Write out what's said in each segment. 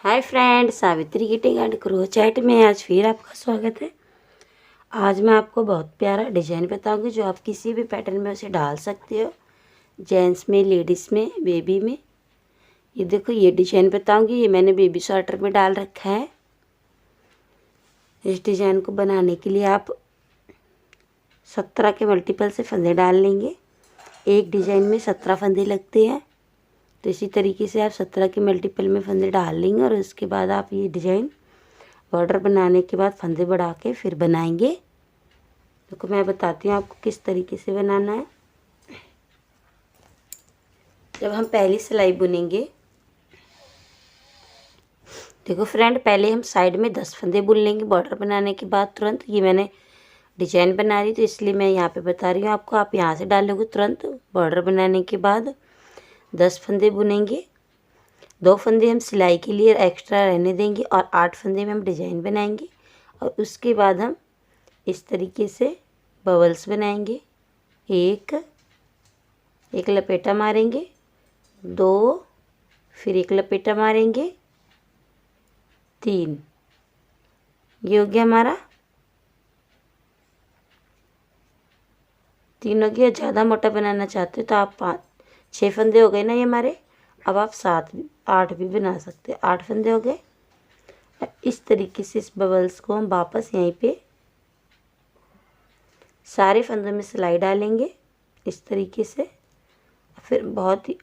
Hi friend, Savitri kiting and crochet में आज फिर आपका स्वागत है। आज मैं आपको बहुत प्यारा डिजाइन बताऊंगी जो आप किसी भी पैटर्न में उसे डाल सकते हो, जेंट्स में, लेडीज़ में, बेबी में। ये देखो, ये डिजाइन बताऊंगी, ये मैंने बेबी स्वेटर में डाल रखा है। इस डिजाइन को बनाने के लिए आप 17 के मल्टीपल से फंदे डाल लेंगे। एक डिजाइन में 17 फंदे लगते हैं, तो इसी तरीके से आप 17 के मल्टीपल में फंदे डाल लेंगे और उसके बाद आप ये डिजाइन बॉर्डर बनाने के बाद फंदे बढ़ा के फिर बनाएंगे। देखो, मैं बताती हूँ आपको किस तरीके से बनाना है। जब हम पहली सिलाई बुनेंगे, देखो फ्रेंड, पहले हम साइड में 10 फंदे बुन लेंगे बॉर्डर बनाने के बाद तुरंत। ये मैंने डिजाइन बना रही तो इसलिए मैं यहाँ पे बता रही हूँ आपको। आप यहाँ से डाल लोगे तुरंत बॉर्डर बनाने के बाद 10 फंदे बुनेंगे। 2 फंदे हम सिलाई के लिए एक्स्ट्रा रहने देंगे और 8 फंदे में हम डिजाइन बनाएंगे। और उसके बाद हम इस तरीके से बबल्स बनाएंगे। एक लपेटा मारेंगे, 2, फिर एक लपेटा मारेंगे, 3। ये हो गया हमारा 3 हो गया। ज़्यादा मोटा बनाना चाहते हो तो आप 6 फंदे हो गए ना ये हमारे। अब आप 7 8 भी बना सकते हैं। 8 फंदे हो गए। इस तरीके से इस बबल्स को हम वापस यहीं पे सारे फंदों में सिलाई डालेंगे इस तरीके से। फिर बहुत ही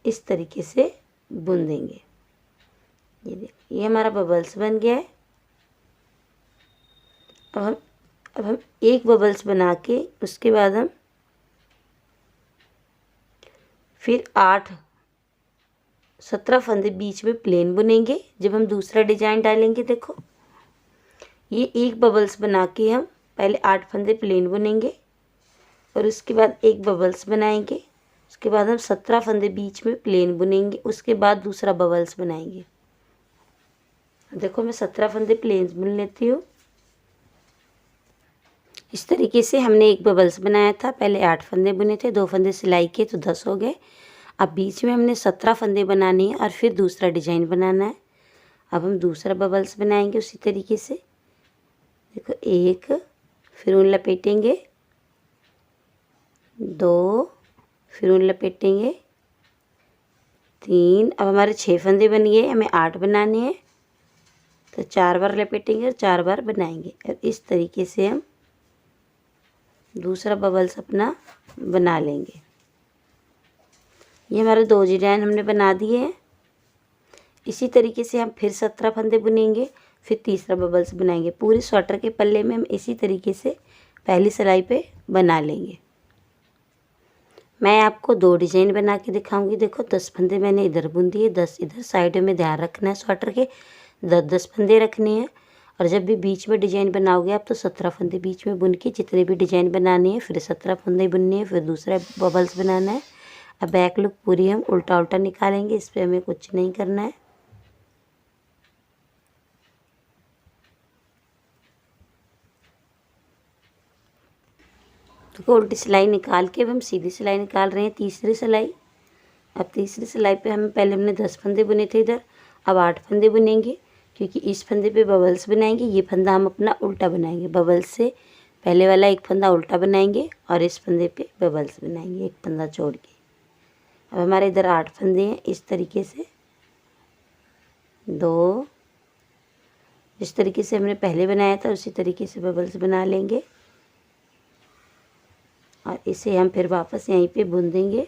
इस तरीके से बुन देंगे। ये देखिए, ये हमारा बबल्स बन गया है। अब हम एक बबल्स बना के उसके बाद हम फिर 17 फंदे बीच में प्लेन बुनेंगे। जब हम दूसरा डिजाइन डालेंगे, देखो ये एक बबल्स बना के हम पहले 8 फंदे प्लेन बुनेंगे और उसके बाद एक बबल्स बनाएंगे। उसके बाद हम 17 फंदे बीच में प्लेन बुनेंगे, उसके बाद दूसरा बबल्स बनाएंगे। देखो, मैं 17 फंदे प्लेन बुन लेती हूँ। इस तरीके से हमने एक बबल्स बनाया था। पहले 8 फंदे बुने थे, 2 फंदे सिलाई के तो 10 हो गए। अब बीच में हमने 17 फंदे बनानी है और फिर दूसरा डिजाइन बनाना है। अब हम दूसरा बबल्स बनाएंगे उसी तरीके से। देखो, एक, फिर ऊन लपेटेंगे, 2, फिर ऊन लपेटेंगे, 3। अब हमारे 6 फंदे बन गए, हमें 8 बनाने हैं तो 4 बार लपेटेंगे और 4 बार बनाएंगे। और इस तरीके से हम दूसरा बबल्स अपना बना लेंगे। ये हमारे 2 डिजाइन हमने बना दिए हैं। इसी तरीके से हम फिर 17 फंदे बुनेंगे, फिर तीसरा बबल्स बनाएंगे। पूरे स्वेटर के पल्ले में हम इसी तरीके से पहली सिलाई पे बना लेंगे। मैं आपको 2 डिजाइन बना के दिखाऊंगी। देखो, 10 फंदे मैंने इधर बुन दिए, 10 इधर। साइड में ध्यान रखना है स्वेटर के 10-10 फंदे रखने हैं। और जब भी बीच में डिजाइन बनाओगे आप तो 17 फंदे बीच में बुन के जितने भी डिजाइन बनाने हैं, फिर 17 फंदे बुनने हैं, फिर दूसरा बबल्स बनाना है। अब बैक लुक पूरी हम उल्टा उल्टा निकालेंगे, इस पर हमें कुछ नहीं करना है। तो उल्टी सिलाई निकाल के अब हम सीधी सिलाई निकाल रहे हैं, तीसरी सिलाई। अब तीसरी सिलाई पे हम पहले हमने 10 फंदे बुने थे इधर, अब 8 फंदे बुनेंगे क्योंकि इस फंदे पे बबल्स बनाएंगे। ये फंदा हम अपना उल्टा बनाएंगे, बबल्स से पहले वाला एक फंदा उल्टा बनाएंगे और इस फंदे पे बबल्स बनाएंगे एक फंदा छोड़ के। अब हमारे इधर 8 फंदे हैं। इस तरीके से 2, जिस तरीके से हमने पहले बनाया था उसी तरीके से बबल्स बना लेंगे और इसे हम फिर वापस यहीं पे बुन देंगे।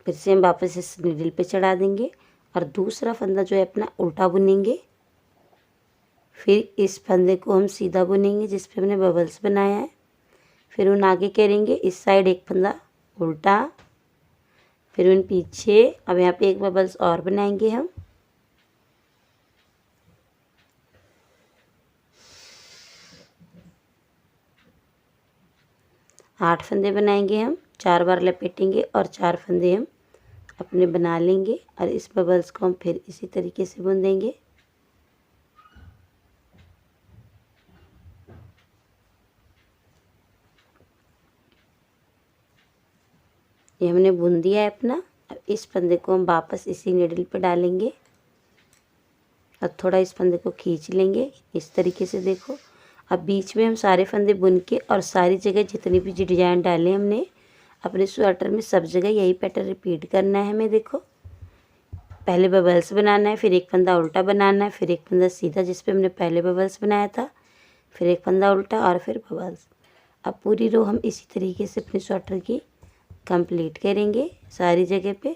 फिर से हम वापस इस नीडल पे चढ़ा देंगे और दूसरा फंदा जो है अपना उल्टा बुनेंगे। फिर इस फंदे को हम सीधा बुनेंगे जिस पे हमने बबल्स बनाया है। फिर उन आगे करेंगे, इस साइड एक फंदा उल्टा, फिर उन पीछे। अब यहाँ पे एक बबल्स और बनाएंगे हम। 8 फंदे बनाएंगे हम 4 बार लपेटेंगे और 4 फंदे हम अपने बना लेंगे और इस बबल्स को हम फिर इसी तरीके से बुन देंगे। ये हमने बुन दिया है अपना। अब इस फंदे को हम वापस इसी नीडल पे डालेंगे और थोड़ा इस फंदे को खींच लेंगे इस तरीके से। देखो अब बीच में हम सारे फंदे बुन के और सारी जगह जितनी भी डिजाइन डाले हमने अपने स्वेटर में सब जगह यही पैटर्न रिपीट करना है हमें। देखो पहले बबल्स बनाना है, फिर एक फंदा उल्टा बनाना है, फिर एक फंदा सीधा जिस पे हमने पहले बबल्स बनाया था, फिर एक फंदा उल्टा और फिर बबल्स। अब पूरी रो हम इसी तरीके से अपने स्वेटर की कंप्लीट करेंगे सारी जगह पे।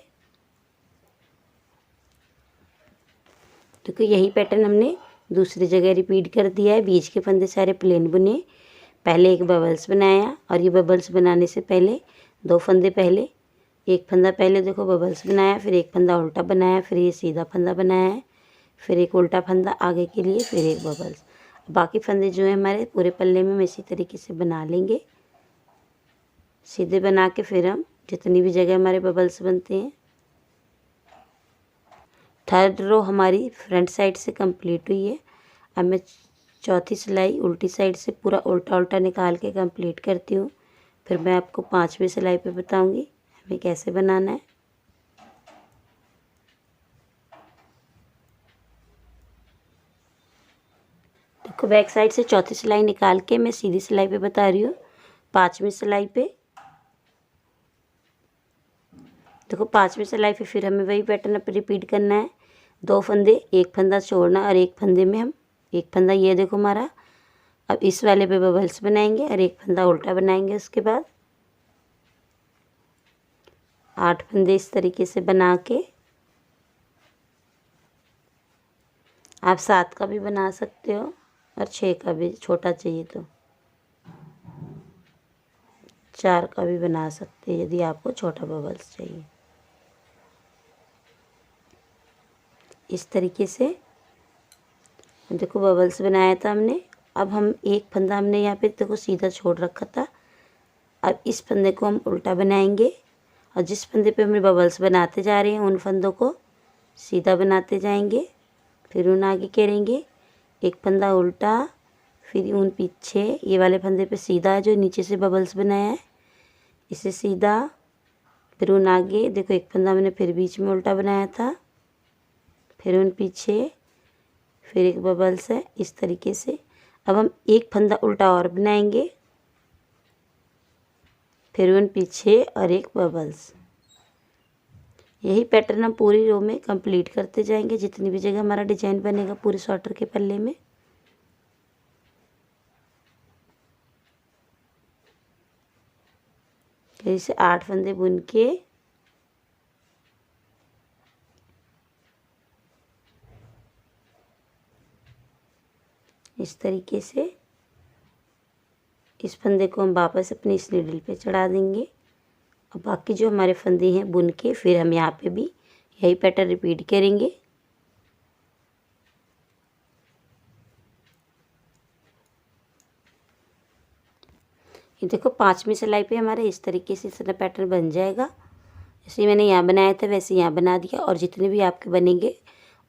देखो यही पैटर्न हमने दूसरी जगह रिपीट कर दिया है। बीच के फंदे सारे प्लेन बुने, पहले एक बबल्स बनाया और ये बबल्स बनाने से पहले 2 फंदे पहले, एक फंदा पहले देखो बबल्स बनाया, फिर एक फंदा उल्टा बनाया, फिर ये सीधा फंदा बनाया है, फिर एक उल्टा फंदा आगे के लिए, फिर एक बबल्स। बाकी फंदे जो है हमारे पूरे पल्ले में हम इसी तरीके से बना लेंगे। सीधे बना के फिर हम जितनी भी जगह हमारे बबल्स बनते हैं। थर्ड रो हमारी फ्रंट साइड से कंप्लीट हुई है। अब मैं चौथी सिलाई उल्टी साइड से पूरा उल्टा उल्टा निकाल के कंप्लीट करती हूँ। फिर मैं आपको 5वीं सिलाई पे बताऊँगी हमें कैसे बनाना है। देखो बैक साइड से चौथी सिलाई निकाल के मैं सीधी सिलाई पे बता रही हूँ 5वीं सिलाई पे। देखो 5वीं सिलाई पे फिर हमें वही पैटर्न रिपीट करना है। 2 फंदे, एक फंदा छोड़ना और एक फंदे में हम एक फंदा ये देखो हमारा। अब इस वाले पे बबल्स बनाएंगे और एक फंदा उल्टा बनाएंगे। उसके बाद 8 फंदे इस तरीके से बना के आप 7 का भी बना सकते हो और 6 का भी, छोटा चाहिए तो 4 का भी बना सकते हैं यदि आपको छोटा बबल्स चाहिए। इस तरीके से देखो बबल्स बनाया था हमने। अब हम एक फंदा हमने यहाँ पे देखो सीधा छोड़ रखा था। अब इस फंदे को हम उल्टा बनाएंगे और जिस फंदे पे हमने बबल्स बनाते जा रहे हैं उन फंदों को सीधा बनाते जाएंगे। फिर उन आगे करेंगे, एक फंदा उल्टा, फिर उन पीछे ये वाले फंदे पे सीधा जो नीचे से बबल्स बनाया है इसे सीधा, फिर उन आगे देखो एक फंदा हमने फिर बीच में उल्टा बनाया था, फिर उन पीछे, फिर एक बबल्स है इस तरीके से। अब हम एक फंदा उल्टा और बनाएंगे, फिर उन पीछे और एक बबल्स। यही पैटर्न हम पूरी रो में कंप्लीट करते जाएंगे जितनी भी जगह हमारा डिजाइन बनेगा पूरे स्वेटर के पल्ले में। जैसे 8 फंदे बुन के इस तरीके से इस फंदे को हम वापस अपनी इस नीडल पे चढ़ा देंगे और बाकी जो हमारे फंदे हैं बुन के फिर हम यहाँ पे भी यही पैटर्न रिपीट करेंगे। ये देखो 5वीं सिलाई पे हमारे इस तरीके से इतना पैटर्न बन जाएगा। जैसे मैंने यहाँ बनाया था वैसे यहाँ बना दिया और जितने भी आपके बनेंगे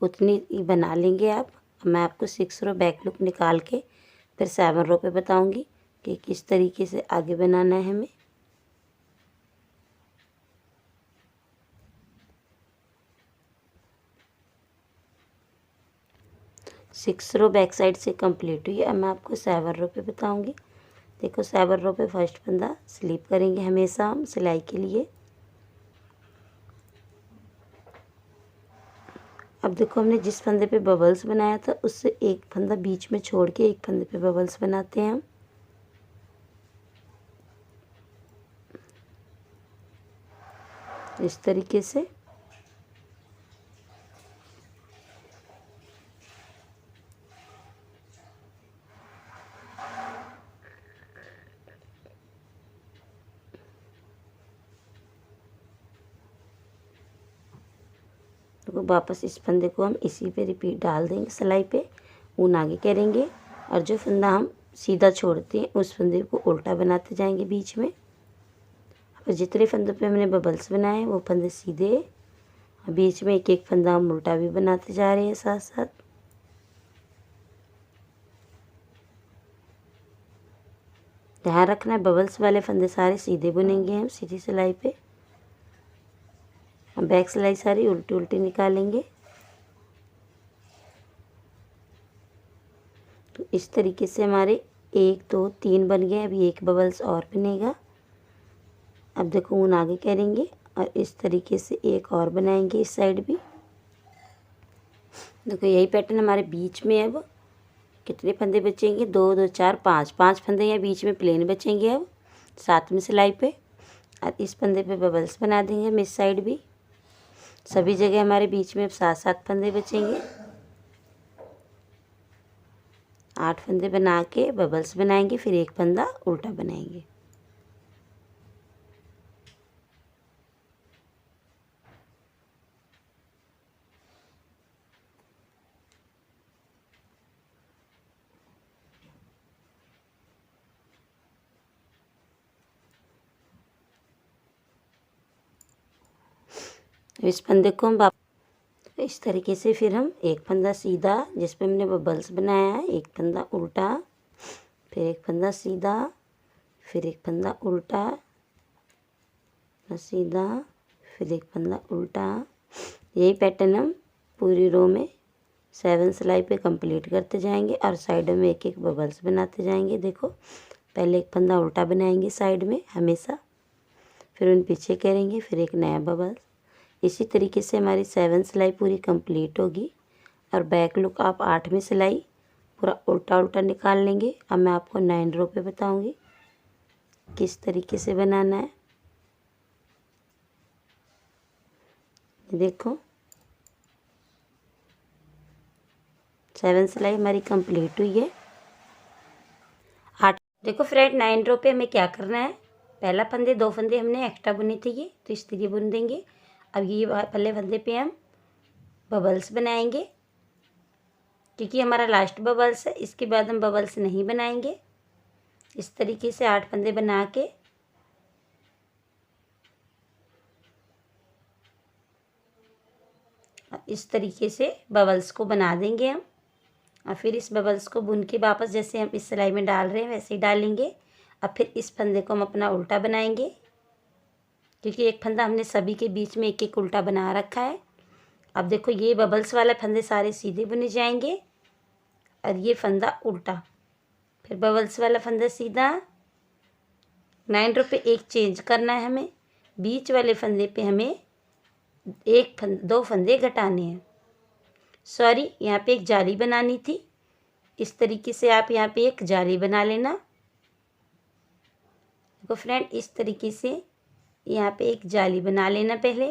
उतनी ही बना लेंगे आप। मैं आपको 6 रो बैक लुक निकाल के फिर 7 रो पे बताऊंगी कि किस तरीके से आगे बनाना है हमें। सिक्स रो बैक साइड से कंप्लीट हुई है। अब मैं आपको 7 रो पे बताऊंगी। देखो 7 रो पे फर्स्ट फंदा स्लिप करेंगे हमेशा हम सिलाई के लिए। अब देखो हमने जिस फंदे पे बबल्स बनाया था उससे एक फंदा बीच में छोड़ के एक फंदे पे बबल्स बनाते हैं हम। इस तरीके से तो वापस इस फंदे को हम इसी पे रिपीट डाल देंगे सिलाई पे, ऊन आगे करेंगे और जो फंदा हम सीधा छोड़ते हैं उस फंदे को उल्टा बनाते जाएंगे बीच में। और जितने फंदों पे हमने बबल्स बनाए वो फंदे सीधे, बीच में एक एक फंदा हम उल्टा भी बनाते जा रहे हैं साथ साथ। ध्यान रखना है बबल्स वाले फंदे सारे सीधे बुनेंगे हम सीधी सिलाई पे। हम बैक सिलाई सारी उल्टी उल्टी निकालेंगे। तो इस तरीके से हमारे 1 2 3 बन गए। अभी एक बबल्स और बनेगा। अब देखो ऊन आगे करेंगे और इस तरीके से एक और बनाएंगे इस साइड भी। देखो यही पैटर्न हमारे बीच में। अब कितने फंदे बचेंगे, 2 2 4 5 5 फंदे यहाँ बीच में प्लेन बचेंगे अब 7वीं सिलाई पे। और इस फंदे पे बबल्स बना देंगे हम इस साइड भी। सभी जगह हमारे बीच में अब 7 फंदे बचेंगे। 8 फंदे बना के बबल्स बनाएंगे, फिर एक फंदा उल्टा बनाएंगे। इस फंदे को हम इस तरीके से फिर हम एक फंदा सीधा जिस पे हमने बबल्स बनाया है, एक फंदा उल्टा, फिर एक फंदा सीधा, फिर एक फंदा उल्टा, सीधा, फिर एक फंदा उल्टा। यही पैटर्न हम पूरी रो में 7 सिलाई पे कंप्लीट करते जाएंगे और साइड में एक एक बबल्स बनाते जाएंगे। देखो पहले एक फंदा उल्टा बनाएंगे साइड में हमेशा, फिर उन पीछे करेंगे, फिर एक नया बबल्स। इसी तरीके से हमारी 7 सिलाई पूरी कंप्लीट होगी। और बैक लुक आप 8वीं सिलाई पूरा उल्टा उल्टा निकाल लेंगे। अब मैं आपको 9 रो पे बताऊंगी किस तरीके से बनाना है। देखो 7 सिलाई हमारी कंप्लीट हुई है। 8 देखो फ्रेंड 9 रो पे हमें क्या करना है, पहला फंदे 2 फंदे हमने एक्स्ट्रा बुने थे ये, तो इस तरीके बुन देंगे। अब ये पहले फंदे पे हम बबल्स बनाएंगे क्योंकि हमारा लास्ट बबल्स है। इसके बाद हम बबल्स नहीं बनाएंगे। इस तरीके से 8 फंदे बना के इस तरीके से बबल्स को बना देंगे हम। और फिर इस बबल्स को बुन के वापस जैसे हम इस सिलाई में डाल रहे हैं वैसे ही डालेंगे। अब फिर इस फंदे को हम अपना उल्टा बनाएंगे क्योंकि एक फंदा हमने सभी के बीच में एक एक उल्टा बना रखा है। अब देखो ये बबल्स वाले फंदे सारे सीधे बुने जाएंगे और ये फंदा उल्टा, फिर बबल्स वाला फंदा सीधा। 9 रो पे एक चेंज करना है हमें, बीच वाले फंदे पे हमें 2 फंदे घटाने हैं। सॉरी यहाँ पे एक जाली बनानी थी। इस तरीके से आप यहाँ पे एक जाली बना लेना। देखो फ्रेंड इस तरीके से यहाँ पे एक जाली बना लेना। पहले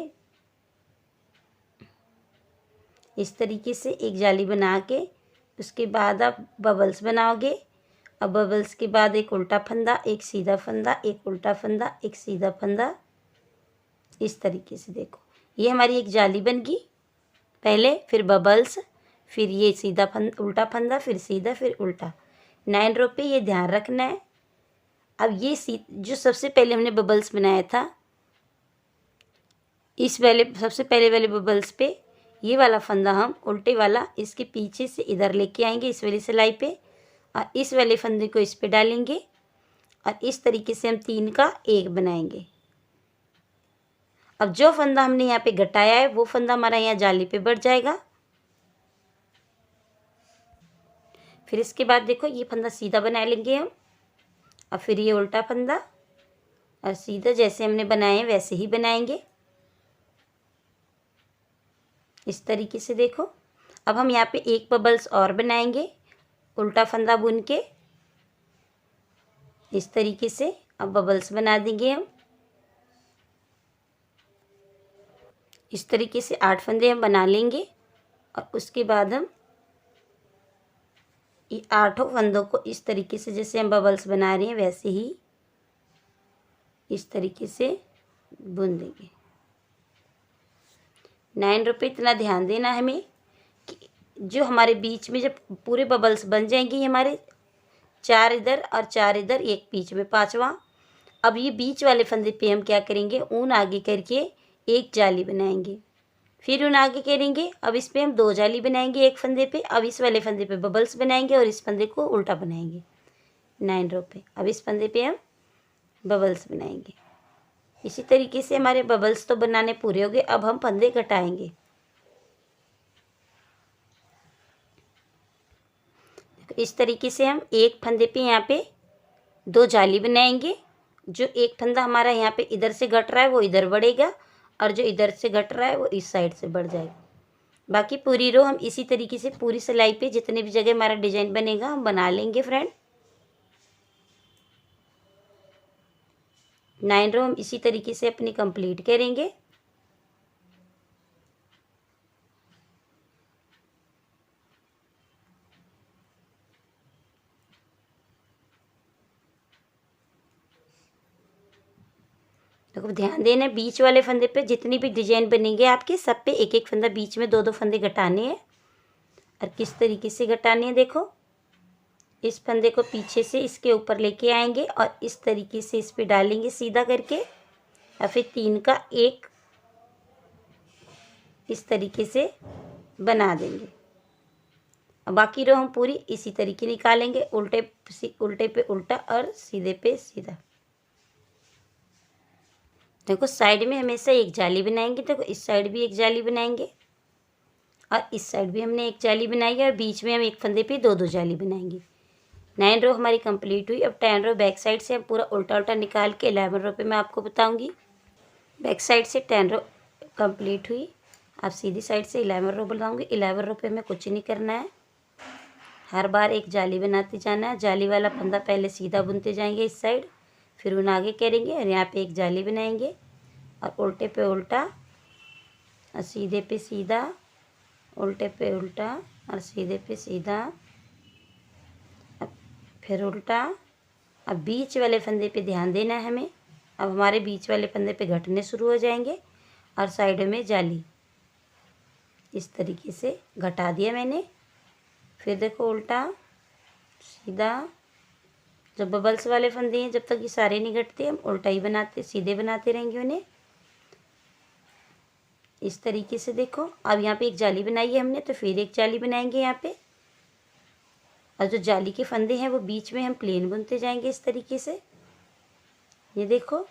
इस तरीके से एक जाली बना के उसके बाद आप बबल्स बनाओगे। अब बबल्स के बाद एक उल्टा फंदा, एक सीधा फंदा, एक उल्टा फंदा, एक सीधा फंदा। इस तरीके से देखो ये हमारी एक जाली बन गई पहले, फिर बबल्स, फिर ये सीधा फंदा, उल्टा फंदा, फिर सीधा, फिर उल्टा। 9 रो पे ये ध्यान रखना है। अब ये जो सबसे पहले हमने बबल्स बनाया था, इस वाले सबसे पहले वाले बबल्स पे ये वाला फंदा हम उल्टे वाला इसके पीछे से इधर लेके आएंगे इस वाली सिलाई पे, और इस वाले फंदे को इस पे डालेंगे और इस तरीके से हम 3 का 1 बनाएंगे। अब जो फंदा हमने यहाँ पे घटाया है वो फंदा हमारा यहाँ जाली पे बढ़ जाएगा। फिर इसके बाद देखो ये फंदा सीधा बना लेंगे हम, और फिर ये उल्टा फंदा और सीधा जैसे हमने बनाए हैं वैसे ही बनाएंगे इस तरीके से। देखो अब हम यहाँ पे एक बबल्स और बनाएंगे उल्टा फंदा बुन के इस तरीके से। अब बबल्स बना देंगे हम इस तरीके से। 8 फंदे हम बना लेंगे और उसके बाद हम ये 8 फंदों को इस तरीके से जैसे हम बबल्स बना रहे हैं वैसे ही इस तरीके से बुन देंगे। 9 रो पे इतना ध्यान देना हमें कि जो हमारे बीच में जब पूरे बबल्स बन जाएंगे हमारे 4 इधर और 4 इधर, एक बीच में 5वां, अब ये बीच वाले फंदे पे हम क्या करेंगे, ऊन आगे करके एक जाली बनाएंगे, फिर ऊन आगे करेंगे। अब इस पे हम 2 जाली बनाएंगे एक फंदे पे। अब इस वाले फंदे पे बबल्स बनाएंगे और इस फंदे को उल्टा बनाएंगे 9 रो पे। अब इस फंदे पे हम बबल्स बनाएंगे। इसी तरीके से हमारे बबल्स तो बनाने पूरे हो गए। अब हम फंदे घटाएंगे। इस तरीके से हम एक फंदे पे यहाँ पे 2 जाली बनाएंगे। जो एक फंदा हमारा यहाँ पे इधर से घट रहा है वो इधर बढ़ेगा, और जो इधर से घट रहा है वो इस साइड से बढ़ जाएगा। बाकी पूरी रो हम इसी तरीके से पूरी सिलाई पे जितने भी जगह हमारा डिजाइन बनेगा हम बना लेंगे फ्रेंड। 9 रो हम इसी तरीके से अपनी कंप्लीट करेंगे। देखो ध्यान देना, बीच वाले फंदे पे जितनी भी डिजाइन बनेंगे आपके सब पे एक एक फंदा, बीच में 2-2 फंदे घटाने हैं। और किस तरीके से घटाने हैं, देखो इस फंदे को पीछे से इसके ऊपर लेके आएंगे और इस तरीके से इस पे डालेंगे सीधा करके, और फिर 3 का 1 इस तरीके से बना देंगे। अब बाकी रो हम पूरी इसी तरीके निकालेंगे, उल्टे पे उल्टा और सीधे पे सीधा। देखो साइड में हमेशा एक जाली बनाएंगे। देखो इस साइड भी एक जाली बनाएंगे और इस साइड भी हमने एक जाली बनाई है, और बीच में हम एक फंदे पे 2-2 जाली बनाएंगे। 9 रो हमारी कंप्लीट हुई। अब 10 रो बैक साइड से हम पूरा उल्टा उल्टा निकाल के 11 रो पे मैं आपको बताऊंगी। बैक साइड से 10 रो कंप्लीट हुई। अब सीधी साइड से 11 रो बनाऊंगी। 11 रो पे हमें कुछ नहीं करना है, हर बार एक जाली बनाते जाना है। जाली वाला फंदा पहले सीधा बुनते जाएंगे इस साइड, फिर उन आगे करेंगे और यहाँ पे एक जाली बनाएंगे और उल्टे पे उल्टा और सीधे पे सीधा, उल्टे पे उल्टा और सीधे पे सीधा, अब फिर उल्टा। अब बीच वाले फंदे पे ध्यान देना है हमें। अब हमारे बीच वाले फंदे पे घटने शुरू हो जाएंगे और साइड में जाली इस तरीके से घटा दिया मैंने। फिर देखो उल्टा सीधा। जो बबल्स वाले फंदे हैं जब तक ये सारे नहीं घटते हम उल्टा ही बनाते, सीधे बनाते रहेंगे उन्हें इस तरीके से। देखो अब यहाँ पे एक जाली बनाई है हमने, तो फिर एक जाली बनाएंगे यहाँ पे, और जो जाली के फंदे हैं वो बीच में हम प्लेन बुनते जाएंगे इस तरीके से। ये देखो,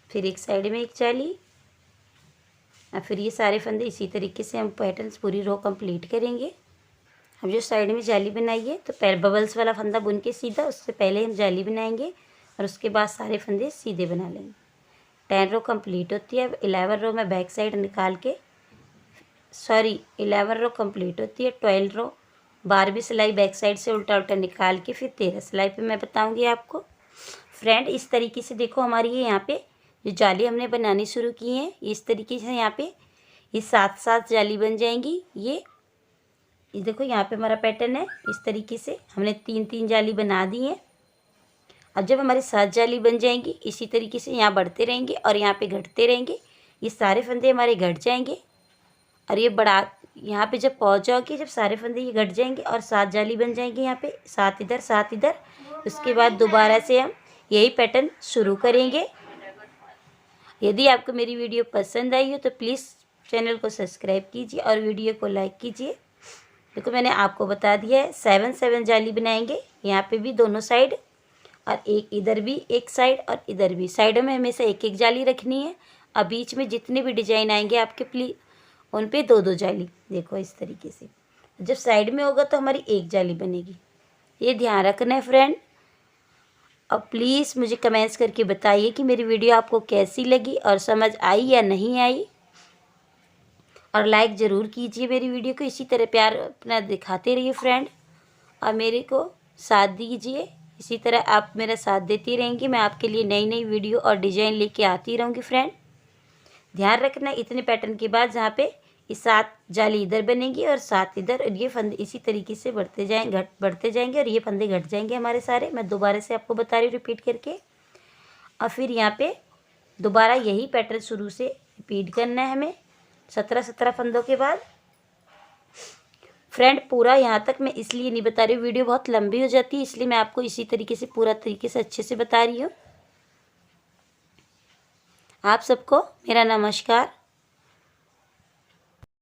फिर एक साइड में एक जाली, और फिर ये सारे फंदे इसी तरीके से हम पैटर्न्स पूरी रो कंप्लीट करेंगे। हम जो साइड में जाली बनाई है तो पहले बबल्स वाला फंदा बुन के सीधा, उससे पहले हम जाली बनाएंगे और उसके बाद सारे फंदे सीधे बना लेंगे। 10 रो कंप्लीट होती है। अब 11 रो में बैक साइड निकाल के, 11 रो कंप्लीट होती है। 12 रो 12वीं सिलाई बैक साइड से उल्टा उल्टा निकाल के फिर 13 सिलाई पे मैं बताऊंगी आपको फ्रेंड। इस तरीके से देखो हमारी ये यहाँ पे जो जाली हमने बनानी शुरू की है इस तरीके से यहाँ पे ये 7-7 जाली बन जाएंगी। ये देखो यहाँ पे हमारा पैटर्न है, इस तरीके से हमने 3-3 जाली बना दी है। अब जब हमारी 7 जाली बन जाएंगी इसी तरीके से यहाँ बढ़ते रहेंगे और यहाँ पे घटते रहेंगे। ये सारे फंदे हमारे घट जाएंगे और ये बढ़ा, यहाँ पे जब पहुँच जाओगे, जब सारे फंदे ये घट जाएंगे और 7 जाली बन जाएंगे यहाँ पे, 7 इधर 7 इधर, उसके बाद दोबारा से हम यही पैटर्न शुरू करेंगे। यदि आपको मेरी वीडियो पसंद आई हो तो प्लीज़ चैनल को सब्सक्राइब कीजिए और वीडियो को लाइक कीजिए। देखो मैंने आपको बता दिया है 7-7 जाली बनाएंगे यहाँ पे भी दोनों साइड, और एक इधर भी एक साइड और इधर भी। साइडों में हमेशा एक एक जाली रखनी है। और बीच में जितने भी डिजाइन आएंगे आपके प्लीज उन पे 2-2 जाली। देखो इस तरीके से जब साइड में होगा तो हमारी एक जाली बनेगी, ये ध्यान रखना है फ्रेंड। अब प्लीज़ मुझे कमेंट्स करके बताइए कि मेरी वीडियो आपको कैसी लगी और समझ आई या नहीं आई, और लाइक ज़रूर कीजिए मेरी वीडियो को। इसी तरह प्यार अपना दिखाते रहिए फ्रेंड, और मेरे को साथ दीजिए। इसी तरह आप मेरा साथ देती रहेंगी, मैं आपके लिए नई नई वीडियो और डिज़ाइन लेके आती रहूँगी फ्रेंड। ध्यान रखना इतने पैटर्न के बाद जहाँ पे ये 7 जाली इधर बनेगी और 7 इधर, और ये फंदे इसी तरीके से बढ़ते जाएंगे और ये फंदे घट जाएंगे हमारे सारे। मैं दोबारा से आपको बता रही हूँ रिपीट करके। और फिर यहाँ पे दोबारा यही पैटर्न शुरू से रिपीट करना है हमें 17-17 फंदों के बाद। फ्रेंड पूरा यहाँ तक मैं इसलिए नहीं बता रही हूँ, वीडियो बहुत लंबी हो जाती है, इसलिए मैं आपको इसी तरीके से पूरा तरीके से अच्छे से बता रही हूँ। आप सबको मेरा नमस्कार।